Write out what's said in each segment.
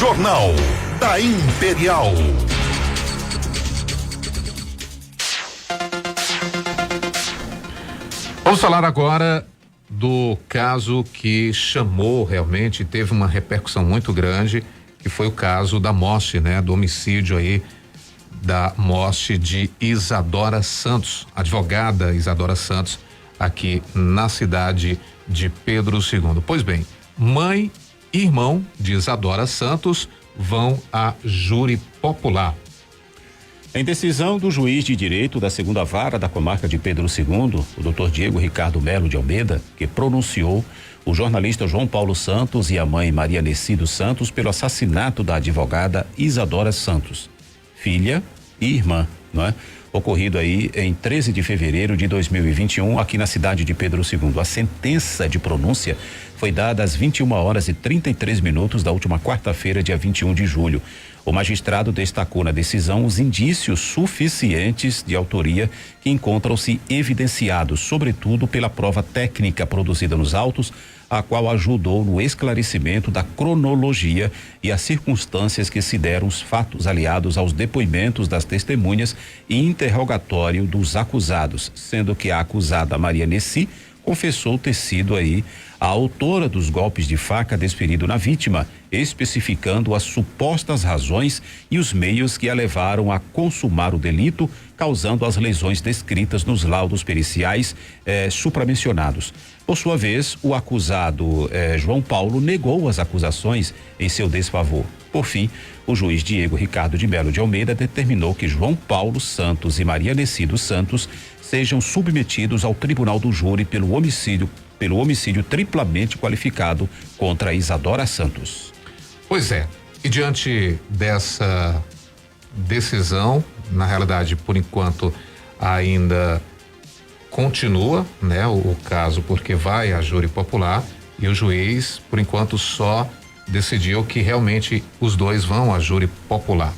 Jornal da Imperial. Vamos falar agora do caso que chamou realmente, teve uma repercussão muito grande, que foi o caso da morte, né? Do homicídio aí, da morte de Isadora Santos, advogada Isadora Santos, aqui na cidade de Pedro II. Pois bem, mãe e irmão de Isadora Santos vão a júri popular. Em decisão do juiz de direito da segunda vara da comarca de Pedro II, o Dr. Diego Ricardo Melo de Almeida, que pronunciou o jornalista João Paulo Santos e a mãe Maria Nessi dos Santos pelo assassinato da advogada Isadora Santos, filha e irmã, não é? Ocorrido aí em 13 de fevereiro de 2021, aqui na cidade de Pedro II. A sentença de pronúncia foi dada às 21h33 da última quarta-feira, dia 21 de julho. O magistrado destacou na decisão os indícios suficientes de autoria que encontram-se evidenciados, sobretudo pela prova técnica produzida nos autos, a qual ajudou no esclarecimento da cronologia e as circunstâncias que se deram os fatos aliados aos depoimentos das testemunhas e interrogatório dos acusados, sendo que a acusada Maria Nessi confessou ter sido aí a autora dos golpes de faca desferido na vítima, especificando as supostas razões e os meios que a levaram a consumar o delito, causando as lesões descritas nos laudos periciais supramencionados. Por sua vez, o acusado João Paulo negou as acusações em seu desfavor. Por fim, o juiz Diego Ricardo de Melo de Almeida determinou que João Paulo Santos e Maria Nessi dos Santos sejam submetidos ao tribunal do júri pelo homicídio triplamente qualificado contra Isadora Santos. Pois é, e diante dessa decisão, na realidade, por enquanto, ainda continua, né, o caso, porque vai a júri popular e o juiz, por enquanto, só decidiu que realmente os dois vão a júri popular.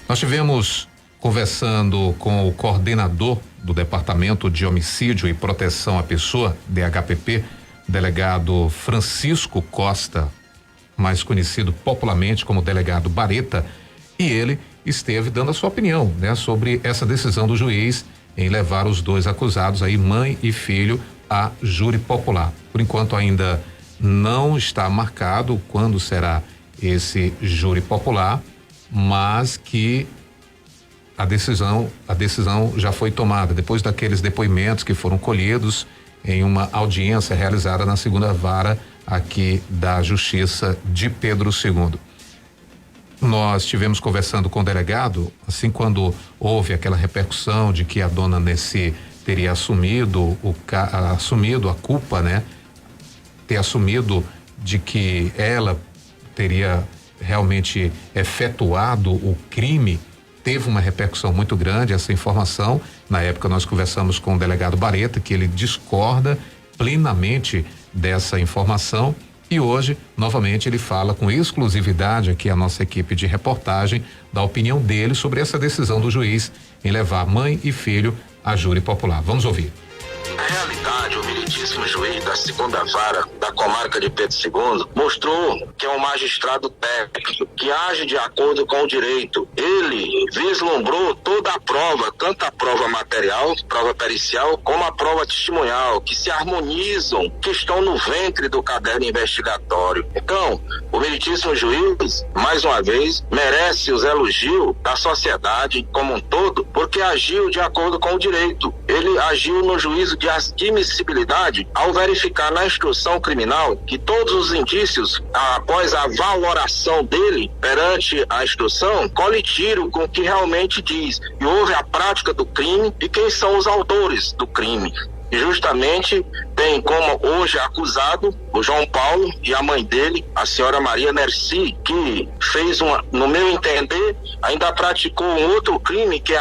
Nós tivemos conversando com o coordenador do Departamento de Homicídio e Proteção à Pessoa, DHPP, delegado Francisco Costa, mais conhecido popularmente como delegado Bareta, e ele esteve dando a sua opinião, né, sobre essa decisão do juiz em levar os dois acusados aí, mãe e filho, a júri popular. Por enquanto ainda não está marcado quando será esse júri popular, mas que a decisão já foi tomada depois daqueles depoimentos que foram colhidos em uma audiência realizada na segunda vara aqui da Justiça de Pedro II. Nós estivemos conversando com o delegado, assim, quando houve aquela repercussão de que a dona Nessi teria assumido a culpa, né? Ter assumido de que ela teria realmente efetuado o crime. Teve uma repercussão muito grande essa informação. Na época nós conversamos com o delegado Bareta, que ele discorda plenamente dessa informação, e hoje novamente ele fala com exclusividade aqui a nossa equipe de reportagem da opinião dele sobre essa decisão do juiz em levar mãe e filho a júri popular. Vamos ouvir. Na realidade, o meritíssimo juiz da segunda vara da comarca de Pedro II mostrou que é um magistrado técnico, que age de acordo com o direito. Ele vislumbrou toda a prova, tanto a prova material, prova pericial, como a prova testemunhal, que se harmonizam, que estão no ventre do caderno investigatório. Então, o meritíssimo juiz, mais uma vez, merece os elogios da sociedade como um todo, porque agiu de acordo com o direito. Ele agiu no juízo de admissibilidade ao verificar na instrução criminal que todos os indícios, após a valoração dele perante a instrução, colidiram com o que realmente diz, e houve a prática do crime e quem são os autores do crime. E justamente tem como hoje acusado o João Paulo e a mãe dele, a senhora Maria Nessi, que fez no meu entender, ainda praticou um outro crime, que é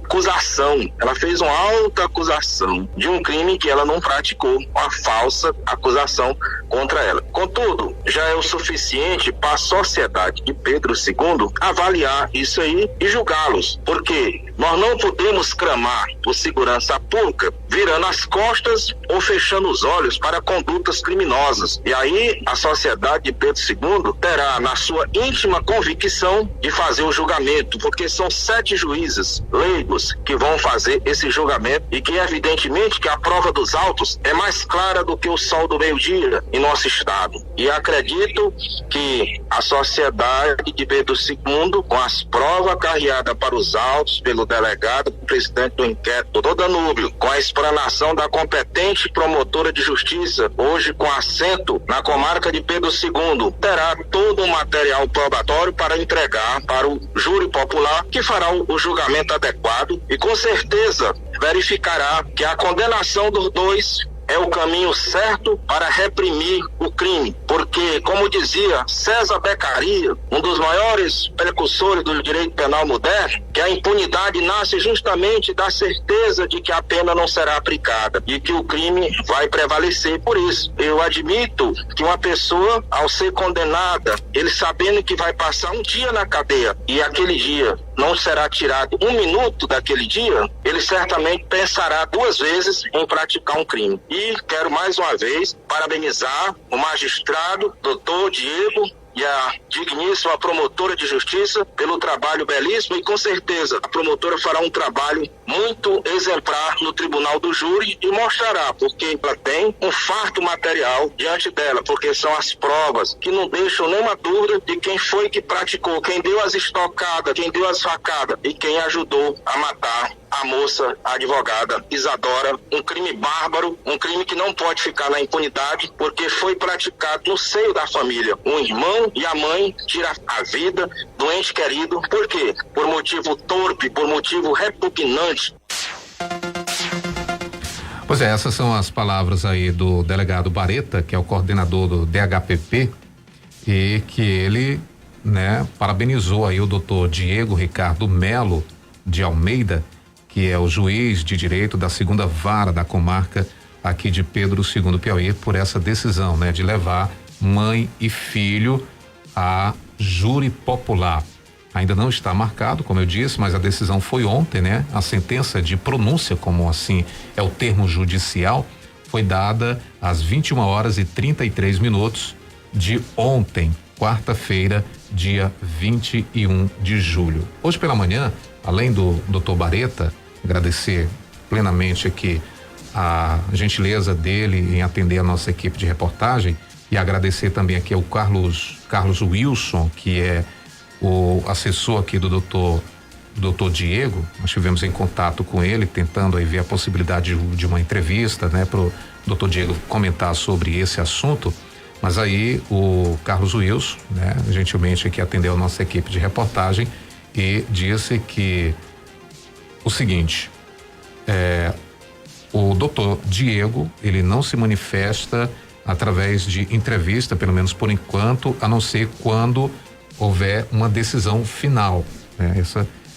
acusação, ela fez uma alta acusação de um crime que ela não praticou, uma falsa acusação contra ela. Contudo, já é o suficiente para a sociedade de Pedro II avaliar isso aí e julgá-los, porque nós não podemos clamar por segurança pública virando as costas ou fechando os olhos para condutas criminosas. E aí a sociedade de Pedro II terá na sua íntima convicção de fazer o julgamento, porque são 7 juízes leigos que vão fazer esse julgamento e que evidentemente que a prova dos autos é mais clara do que o sol do meio-dia em nosso estado. E acredito que a sociedade de Pedro II, com as provas carreadas para os autos pelo delegado, presidente do inquérito, doutor Danúbio, com a explanação da competente promotora de justiça, hoje com assento na comarca de Pedro II, terá todo o material probatório para entregar para o júri popular, que fará o julgamento adequado e com certeza verificará que a condenação dos dois é o caminho certo para reprimir o crime, porque, como dizia César Beccaria, um dos maiores precursores do direito penal moderno, que a impunidade nasce justamente da certeza de que a pena não será aplicada e que o crime vai prevalecer. Por isso, eu admito que uma pessoa, ao ser condenada, ele sabendo que vai passar um dia na cadeia e aquele dia não será tirado um minuto daquele dia, ele certamente pensará 2 vezes em praticar um crime. E quero mais uma vez parabenizar o magistrado, doutor Diego, e a digníssima promotora de justiça pelo trabalho belíssimo, e com certeza a promotora fará um trabalho muito exemplar no tribunal do júri e mostrará, porque ela tem um farto material diante dela, porque são as provas que não deixam nenhuma dúvida de quem foi que praticou, quem deu as estocadas, quem deu as facadas e quem ajudou a matar a moça, a advogada Isadora. Um crime bárbaro, um crime que não pode ficar na impunidade, porque foi praticado no seio da família. Um irmão e a mãe tiram a vida do ente querido. Por quê? Por motivo torpe, por motivo repugnante. Pois é, essas são as palavras aí do delegado Bareta, que é o coordenador do DHPP, e que ele, parabenizou aí o doutor Diego Ricardo Melo de Almeida, que é o juiz de direito da 2ª Vara da comarca aqui de Pedro II Piauí, por essa decisão, de levar mãe e filho a júri popular. Ainda não está marcado, como eu disse, mas a decisão foi ontem, A sentença de pronúncia, como assim é o termo judicial, foi dada às 21h33 de ontem, quarta-feira, dia 21 de julho. Hoje pela manhã, além do doutor Bareta, agradecer plenamente aqui a gentileza dele em atender a nossa equipe de reportagem, e agradecer também aqui ao Carlos Wilson, que é o assessor aqui do doutor Diego. Nós estivemos em contato com ele, tentando aí ver a possibilidade de uma entrevista, pro doutor Diego comentar sobre esse assunto, mas aí o Carlos Wilson, gentilmente aqui atendeu a nossa equipe de reportagem e disse que o seguinte, o doutor Diego, ele não se manifesta através de entrevista, pelo menos por enquanto, a não ser quando houver uma decisão final,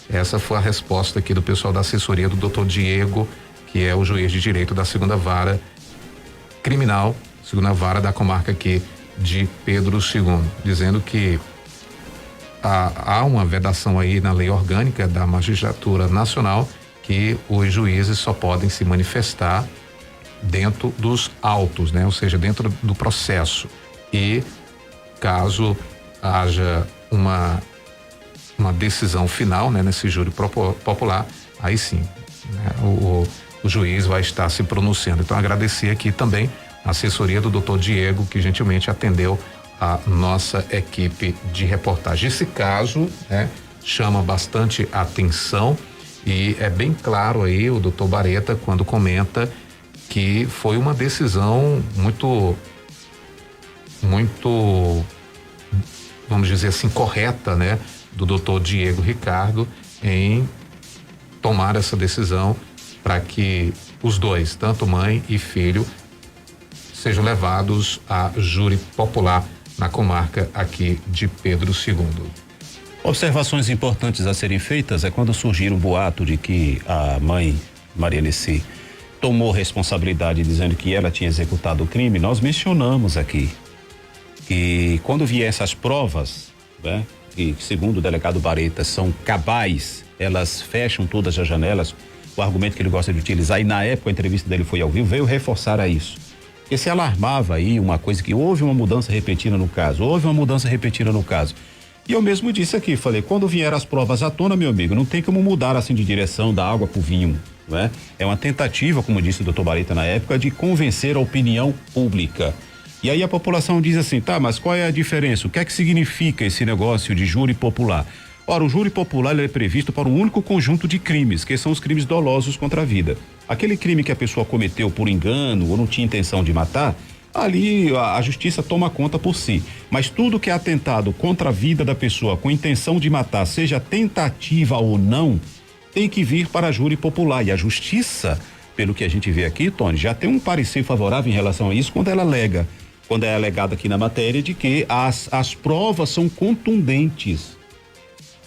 Essa foi a resposta aqui do pessoal da assessoria do doutor Diego, que é o juiz de direito da 2ª Vara Criminal, 2ª Vara da comarca aqui de Pedro II, dizendo que há uma vedação aí na lei orgânica da magistratura nacional, que os juízes só podem se manifestar dentro dos autos, ou seja, dentro do processo, e caso haja uma decisão final, nesse júri popular, aí sim, o juiz vai estar se pronunciando. Então agradecer aqui também a assessoria do doutor Diego, que gentilmente atendeu a nossa equipe de reportagem. Esse caso, chama bastante atenção, e é bem claro aí o doutor Bareta quando comenta que foi uma decisão muito, vamos dizer assim, correta, do doutor Diego Ricardo em tomar essa decisão para que os dois, tanto mãe e filho, sejam levados a júri popular na comarca aqui de Pedro II. Observações importantes a serem feitas é quando surgir um boato de que a mãe, Maria Nessi, tomou responsabilidade dizendo que ela tinha executado o crime. Nós mencionamos aqui que quando vier essas provas, né, que segundo o delegado Bareta são cabais, elas fecham todas as janelas, o argumento que ele gosta de utilizar, e na época a entrevista dele foi ao vivo, veio reforçar a isso. Porque se alarmava aí uma coisa que houve uma mudança repentina no caso, E eu mesmo disse aqui, falei, quando vier as provas à tona, meu amigo, não tem como mudar assim de direção da água pro vinho, né? É uma tentativa, como disse o doutor Bareta na época, de convencer a opinião pública. E aí a população diz assim, tá, mas qual é a diferença? O que é que significa esse negócio de júri popular? Ora, o júri popular ele é previsto para um único conjunto de crimes, que são os crimes dolosos contra a vida. Aquele crime que a pessoa cometeu por engano ou não tinha intenção de matar, ali a justiça toma conta por si. Mas tudo que é atentado contra a vida da pessoa com intenção de matar, seja tentativa ou não, tem que vir para a júri popular. E a justiça, pelo que a gente vê aqui, Tony, já tem um parecer favorável em relação a isso quando é alegado aqui na matéria de que as provas são contundentes,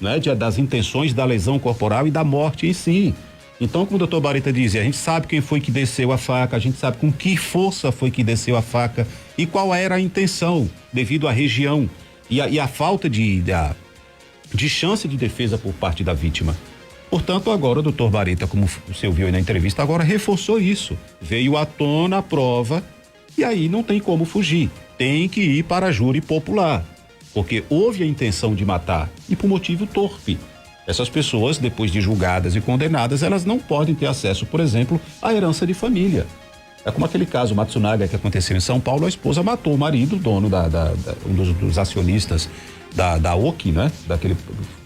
né? Das intenções da lesão corporal e da morte em si. Então, como o doutor Bareta dizia, a gente sabe quem foi que desceu a faca, a gente sabe com que força foi que desceu a faca e qual era a intenção devido à região e a falta de chance de defesa por parte da vítima. Portanto, agora o doutor Bareta, como você ouviu aí na entrevista, agora reforçou isso. Veio à tona a prova e aí não tem como fugir. Tem que ir para a júri popular, porque houve a intenção de matar e por motivo torpe. Essas pessoas, depois de julgadas e condenadas, elas não podem ter acesso, por exemplo, à herança de família. É como aquele caso Matsunaga que aconteceu em São Paulo, a esposa matou o marido, dono um dos acionistas da OKI, né? Daquele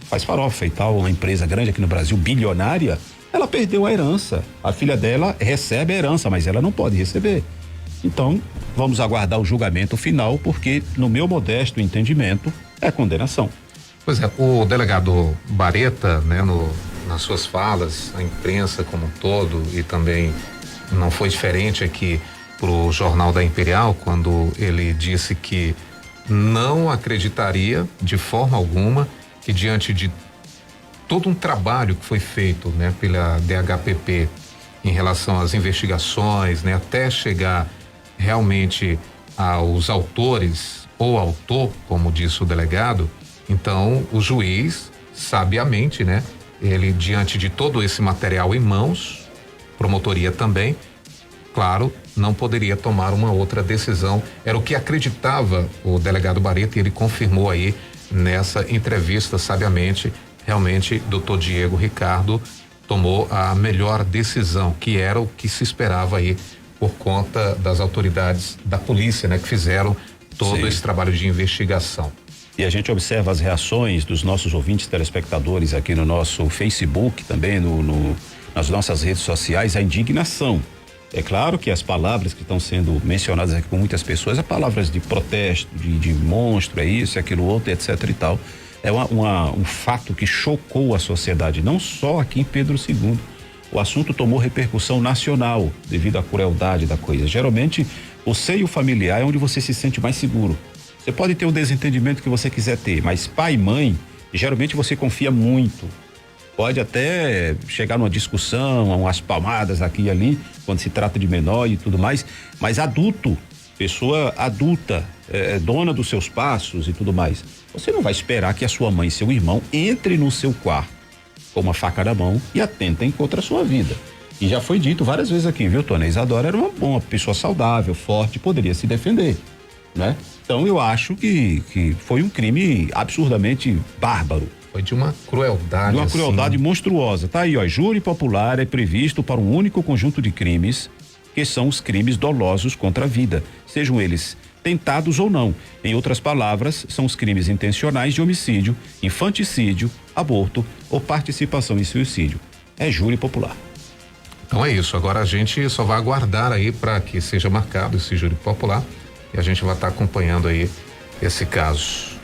faz farofa e tal, uma empresa grande aqui no Brasil, bilionária. Ela perdeu a herança. A filha dela recebe a herança, mas ela não pode receber. Então, vamos aguardar o julgamento final, porque no meu modesto entendimento é condenação. Pois é, o delegado Bareta, né, nas suas falas, a imprensa como um todo, e também não foi diferente aqui pro Jornal da Imperial, quando ele disse que não acreditaria de forma alguma que diante de todo um trabalho que foi feito, né, pela DHPP em relação às investigações, né, até chegar realmente aos autores ou autor, como disse o delegado. Então, o juiz, sabiamente, né? Ele, diante de todo esse material em mãos, promotoria também, claro, não poderia tomar uma outra decisão. Era o que acreditava o delegado Bareta e ele confirmou aí nessa entrevista, sabiamente, realmente, doutor Diego Ricardo tomou a melhor decisão, que era o que se esperava aí por conta das autoridades da polícia, né? Que fizeram todo esse trabalho de investigação. E a gente observa as reações dos nossos ouvintes telespectadores aqui no nosso Facebook, também nas nossas redes sociais, a indignação. É claro que as palavras que estão sendo mencionadas aqui por muitas pessoas, palavras de protesto, de monstro, é isso, é aquilo outro, etc e tal. É um fato que chocou a sociedade, não só aqui em Pedro II. O assunto tomou repercussão nacional devido à crueldade da coisa. Geralmente, o seio familiar é onde você se sente mais seguro. Você pode ter o desentendimento que você quiser ter, mas pai e mãe, geralmente você confia muito. Pode até chegar numa discussão, umas palmadas aqui e ali, quando se trata de menor e tudo mais, mas adulto, pessoa adulta, dona dos seus passos e tudo mais, você não vai esperar que a sua mãe e seu irmão entre no seu quarto com uma faca na mão e atentem contra a sua vida. E já foi dito várias vezes aqui, viu, Tony? A Isadora era uma pessoa saudável, forte, poderia se defender, né? Então eu acho que foi um crime absurdamente bárbaro. Foi de uma crueldade. De uma crueldade monstruosa. Tá aí, ó, júri popular é previsto para um único conjunto de crimes, que são os crimes dolosos contra a vida, sejam eles tentados ou não. Em outras palavras, são os crimes intencionais de homicídio, infanticídio, aborto ou participação em suicídio. É júri popular. Então é isso. Agora a gente só vai aguardar aí para que seja marcado esse júri popular e a gente vai estar acompanhando aí esse caso.